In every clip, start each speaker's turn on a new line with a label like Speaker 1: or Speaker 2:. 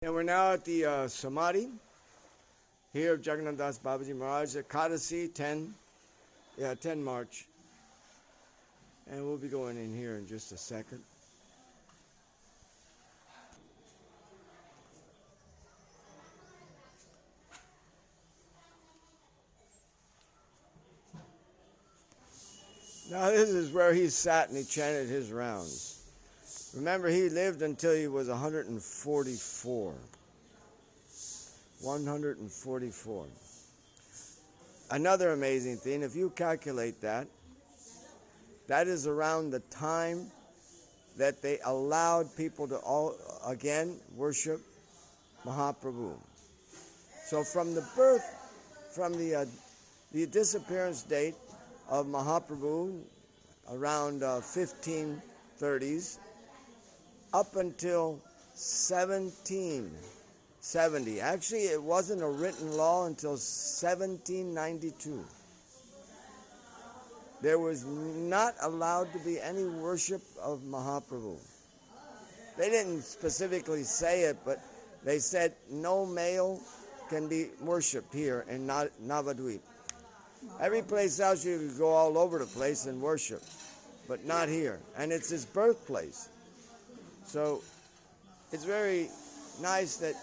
Speaker 1: And we're now at the Samadhi here of Jagannath Babaji Maharaj at Kadasi 10 March. And we'll be going in here in just a second. Now this is where he sat and he chanted his rounds. Remember, he lived until he was 144. 144. Another amazing thing, if you calculate that, that is around the time that they allowed people to all again worship Mahaprabhu. So from the birth, from the disappearance date of Mahaprabhu around 1530s, up until 1770. Actually, it wasn't a written law until 1792. There was not allowed to be any worship of Mahaprabhu. They didn't specifically say it, but they said no male can be worshipped here in Navadvip. Every place else you could go all over the place and worship, but not here. And it's his birthplace. So it's very nice that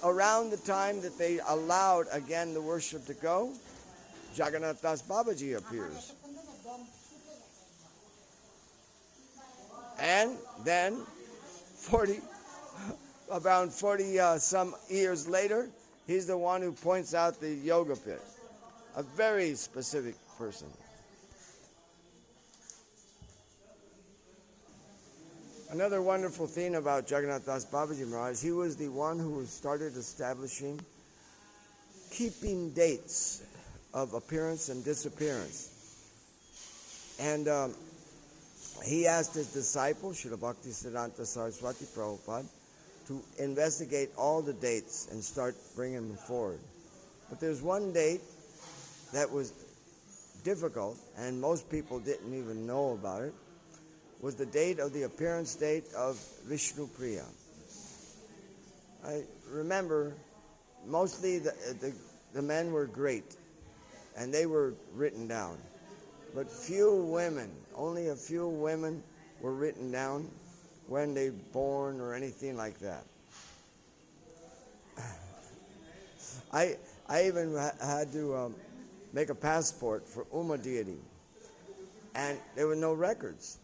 Speaker 1: around the time that they allowed again the worship to go, Jagannath Das Babaji appears. And then around 40 some years later, he's the one who points out the yoga pit. A very specific person. Another wonderful thing about Jagannath Das Babaji Maharaj, he was the one who started establishing keeping dates of appearance and disappearance. And he asked his disciple, Srila Bhaktisiddhanta Saraswati Prabhupada, to investigate all the dates and start bringing them forward. But there's one date that was difficult, and most people didn't even know about it, was the date of the appearance date of Vishnu Priya. I remember mostly the men were great, and they were written down. But few women, only a few women were written down when they were born or anything like that. I even had to make a passport for Uma deity, and there were no records.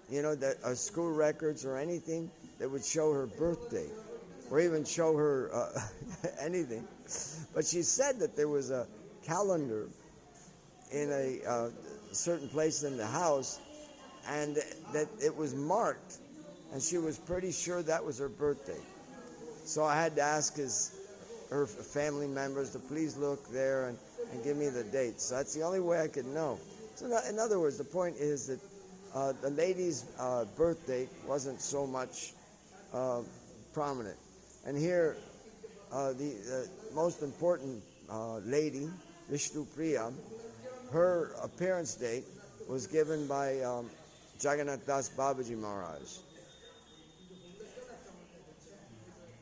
Speaker 1: You know, that school records or anything that would show her birthday, or even show her anything. But she said that there was a calendar in a certain place in the house, and that it was marked, and she was pretty sure that was her birthday. So I had to ask her family members to please look there and give me the dates. So that's the only way I could know. So in other words, the point is that the lady's birth date wasn't so much prominent. And here, the most important lady, Vishnu Priya, her appearance date was given by Jagannath Das Babaji Maharaj.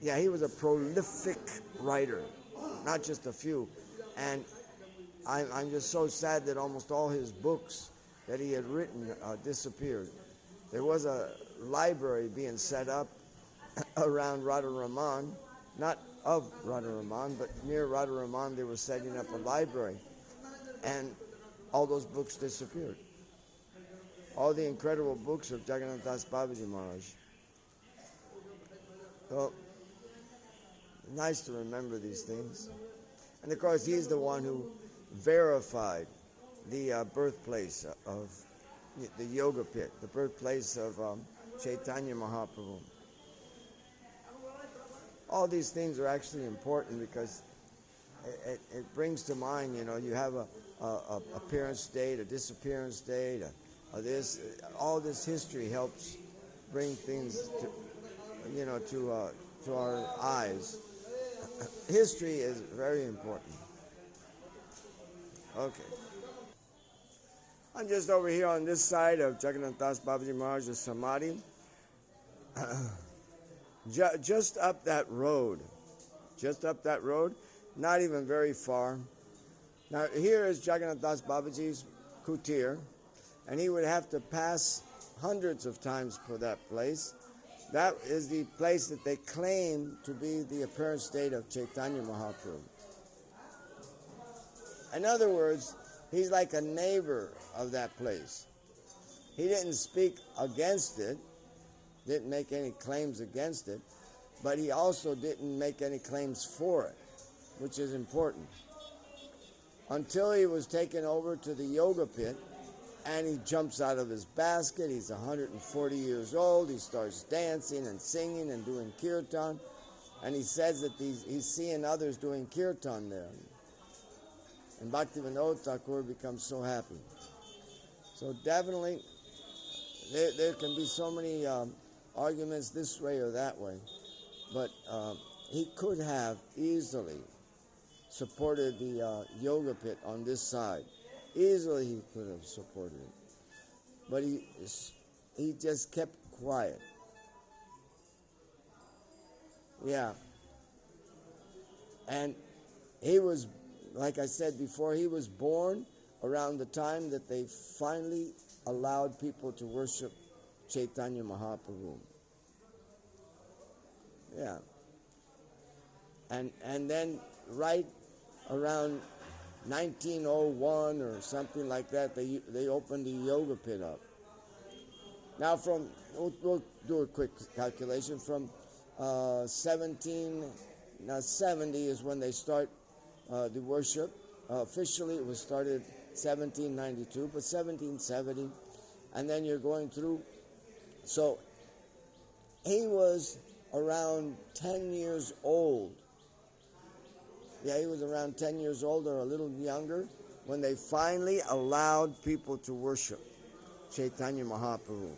Speaker 1: Yeah, he was a prolific writer, not just a few. And I'm just so sad that almost all his books that he had written disappeared. There was a library being set up around Radharaman, not of Radharaman, but near Radharaman they were setting up a library, and all those books disappeared. All the incredible books of Jagannath Das Babaji Maharaj. So, nice to remember these things. And of course he's the one who verified the birthplace of the yoga pit, the birthplace of Chaitanya Mahaprabhu. All these things are actually important because it brings to mind, you know, you have a appearance date, a disappearance date, all this history helps bring things to, you know, to our eyes. History is very important. Okay. I'm just over here on this side of Jagannath Das Babaji Maharaj's Samadhi. just up that road, not even very far. Now here is Jagannath Das Babaji's kutir, and he would have to pass hundreds of times for that place. That is the place that they claim to be the apparent state of Chaitanya Mahaprabhu. In other words, he's like a neighbor of that place. He didn't speak against it, didn't make any claims against it, but he also didn't make any claims for it, which is important. Until he was taken over to the yoga pit, and he jumps out of his basket. He's 140 years old. He starts dancing and singing and doing kirtan, and he says that he's seeing others doing kirtan there. And Bhaktivinoda Thakur becomes so happy. So definitely, there can be so many arguments this way or that way, but he could have easily supported the yoga pit on this side. Easily he could have supported it. But he just kept quiet. Yeah. And he was, like I said before, he was born around the time that they finally allowed people to worship Chaitanya Mahaprabhu. Yeah. And then right around 1901 or something like that, they opened the yoga pit up. Now we'll do a quick calculation, from 1770 is when they start the worship. Officially it was started 1792, but 1770, and then you're going through. So he was around 10 years old. Yeah, he was around 10 years old or a little younger when they finally allowed people to worship Chaitanya Mahaprabhu.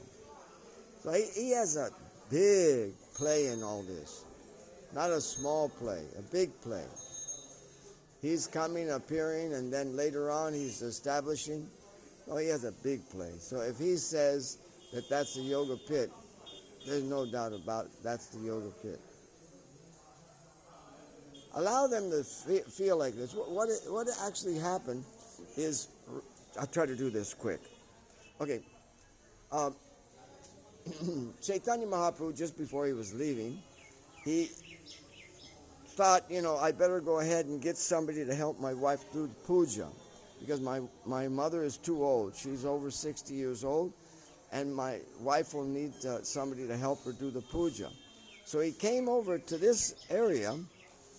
Speaker 1: So he has a big play in all this. Not a small play, a big play. He's coming, appearing, and then later on he's establishing. Oh, he has a big play. So if he says that that's the yoga pit, there's no doubt about it, that's the yoga pit. Allow them to feel like this. What actually happened is, I'll try to do this quick. Okay. Chaitanya Mahaprabhu, just before he was leaving, he thought, I better go ahead and get somebody to help my wife do the puja, because my mother is too old. She's over 60 years old, and my wife will need somebody to help her do the puja. So he came over to this area,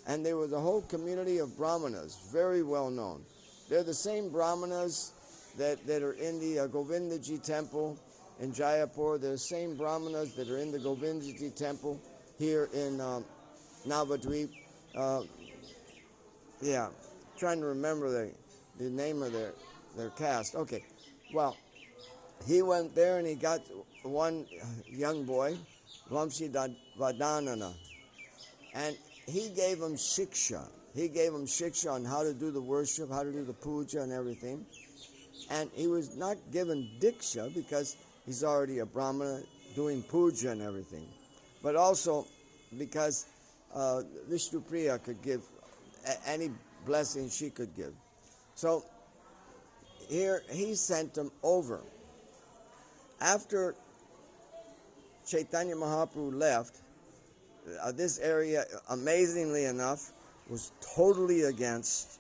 Speaker 1: and there was a whole community of brahmanas, very well known. They're the same brahmanas that are in the Govindaji temple in Jaipur. They're the same brahmanas that are in the Govindaji temple here in Navadvip. Trying to remember the name of their caste. Okay, well, he went there and he got one young boy, Vamshi Vadanana, and he gave him shiksha. He gave him shiksha on how to do the worship, how to do the puja and everything. And he was not given diksha because he's already a brahmana doing puja and everything. But also because Vishnupriya could give any blessing she could give. So here he sent him over. After Chaitanya Mahaprabhu left, this area, amazingly enough, was totally against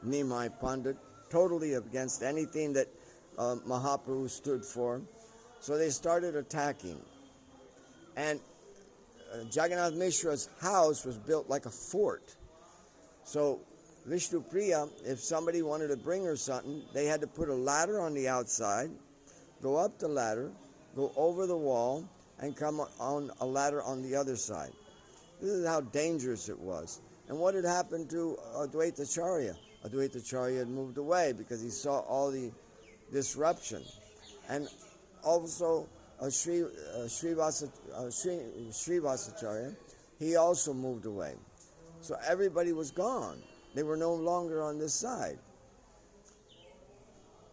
Speaker 1: Nimai Pandit, totally against anything that Mahaprabhu stood for. So they started attacking. And Jagannath Mishra's house was built like a fort. So Vishnupriya, if somebody wanted to bring her something, they had to put a ladder on the outside, go up the ladder, go over the wall, and come on a ladder on the other side. This is how dangerous it was. And what had happened to Advaitacharya? Advaitacharya had moved away because he saw all the disruption. And also Srivasacharya, he also moved away. So everybody was gone. They were no longer on this side.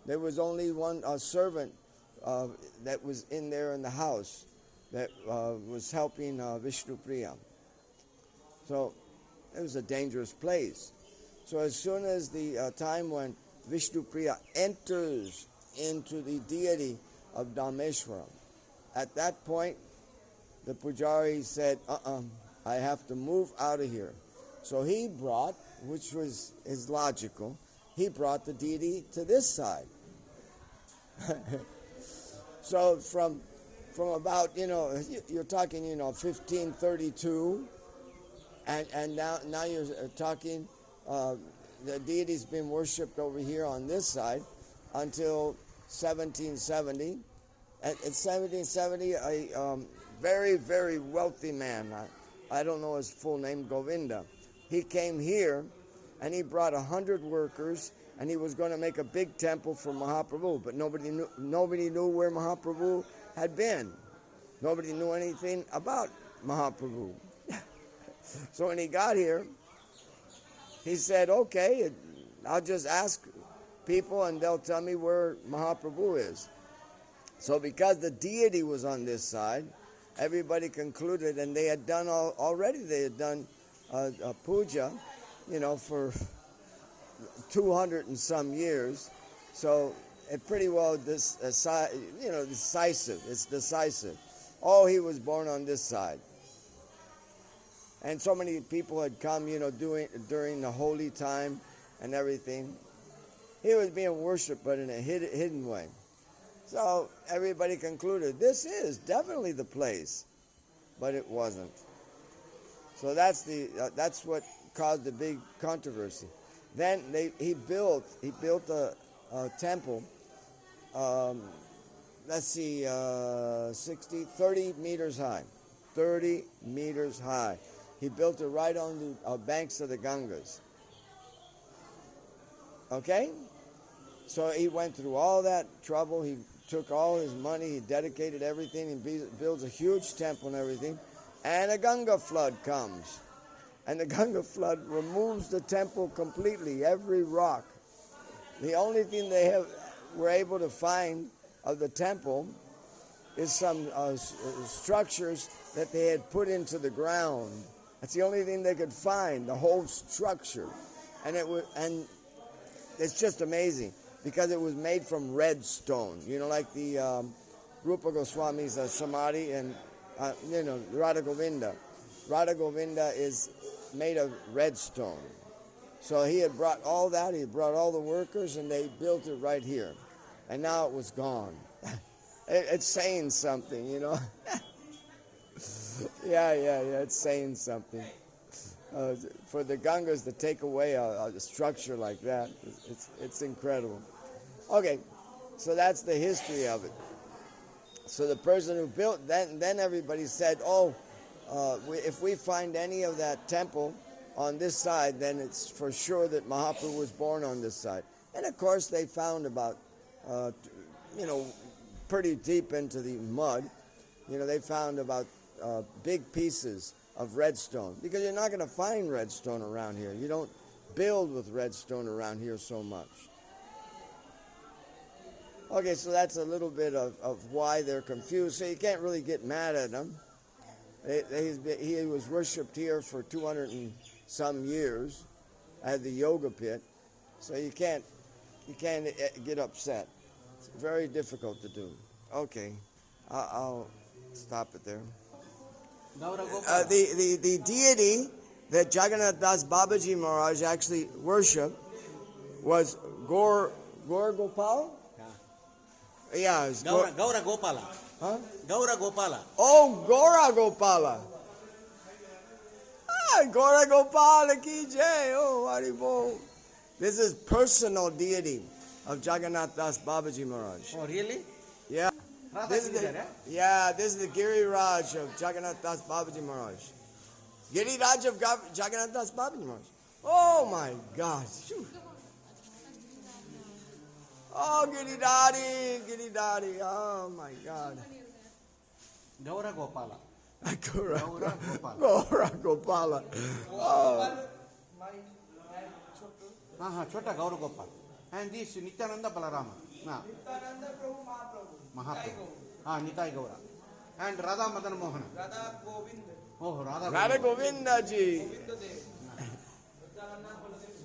Speaker 1: There was only one servant that was in there in the house. that was helping Vishnupriya. So it was a dangerous place. So as soon as the time when Vishnupriya enters into the deity of Dhameshwaram, at that point the pujari said, I have to move out of here. So he brought, which was is logical, he brought the deity to this side. So from about, you're talking, 1532, and now you're talking, the deity's been worshipped over here on this side until 1770. At 1770, a very, very wealthy man, I don't know his full name, Govinda, he came here and he brought 100 workers, and he was going to make a big temple for Mahaprabhu, but nobody knew where Mahaprabhu had been. Nobody knew anything about Mahaprabhu. So when he got here, he said, okay, I'll just ask people and they'll tell me where Mahaprabhu is. So because the deity was on this side, everybody concluded, and they had done already, they had done a puja, for 200 and some years. So it pretty well decisive. It's decisive. Oh, he was born on this side. And so many people had come, during the holy time and everything. He was being worshipped, but in a hidden way. So everybody concluded, this is definitely the place. But it wasn't. So that's what caused the big controversy. Then he built a temple, 30 meters high. 30 meters high. He built it right on the banks of the Gangas. Okay? So he went through all that trouble. He took all his money. He dedicated everything. He builds a huge temple and everything. And a Ganga flood comes. And the Ganga flood removes the temple completely, every rock. The only thing they were able to find of the temple is some structures that they had put into the ground. That's the only thing they could find, the whole structure. And it's just amazing because it was made from red stone. Like the Rupa Goswami's Samadhi and, Radha Govinda. Radha Govinda is made of red stone. So he had brought all that, he brought all the workers, and they built it right here. And now it was gone. It's saying something, Yeah, it's saying something. For the Gangas to take away a structure like that, it's incredible. Okay, so that's the history of it. So the person who built, then everybody said, if we find any of that temple on this side, then it's for sure that Mahaprabhu was born on this side. And of course they found about, pretty deep into the mud, they found about big pieces of redstone. Because you're not going to find redstone around here. You don't build with redstone around here so much. Okay, so that's a little bit of why they're confused. So you can't really get mad at them. He was worshipped here for 200 and some years at the yoga pit. So you can't get upset. It's very difficult to do. Okay, I'll stop it there. The deity that Jagannath Das Babaji Maharaj actually worshipped was Gaur Gopal? Yeah, it's
Speaker 2: Gaura Gopala.
Speaker 1: Huh?
Speaker 2: Gaura Gopala.
Speaker 1: Oh, Gaura Gopala. Gaura Gopala ki jai. Oh, Haribol. This is personal deity of Jagannath Das Babaji Maharaj.
Speaker 2: Oh, really?
Speaker 1: Yeah. This is the Giriraj of Jagannath Das Babaji Maharaj. Giriraj of Jagannath Das Babaji Maharaj. Oh my God. Phew. Oh, Giridhari. Oh my God.
Speaker 2: Gaura Gopala.
Speaker 1: Gaura Gopala. Oh.
Speaker 2: Chota Gaura Gopala. And this Nityananda Balarama. Mahaprabhu. Nitai Gaura. and Radha Madan Mohan. Oh, Radha.
Speaker 1: Radha Govinda ji.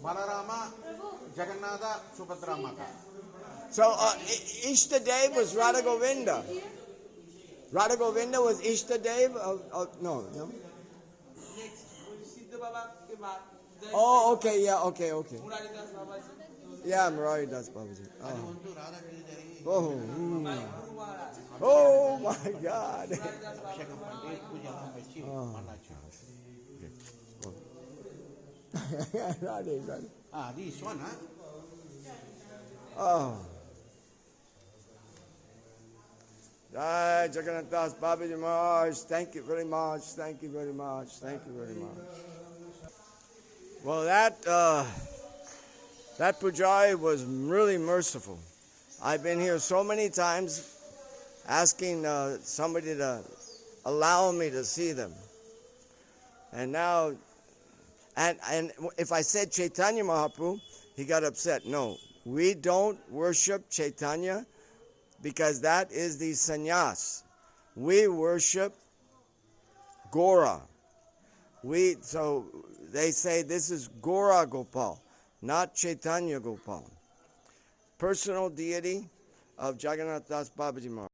Speaker 2: Balarama, Jagannatha, Subhadra Mata.
Speaker 1: So Ishtadev was Radha Govinda. Radha Govinda was Ishtadev no. Oh, okay, yeah, okay. Yeah, Murari Das Babaji. Oh. Oh my God.
Speaker 2: This one, huh?
Speaker 1: Oh. Jai Jagannath Das Babaji Maharaj, thank you very much, thank you very much, thank you very much. Well, that Pujari was really merciful. I've been here so many times asking somebody to allow me to see them. And now, and if I said Chaitanya Mahaprabhu, he got upset. No, we don't worship Chaitanya because that is the sannyas. We worship Gora. So they say this is Gora Gopal, not Chaitanya Gopal. Personal deity of Jagannath Das Babaji Maharaj.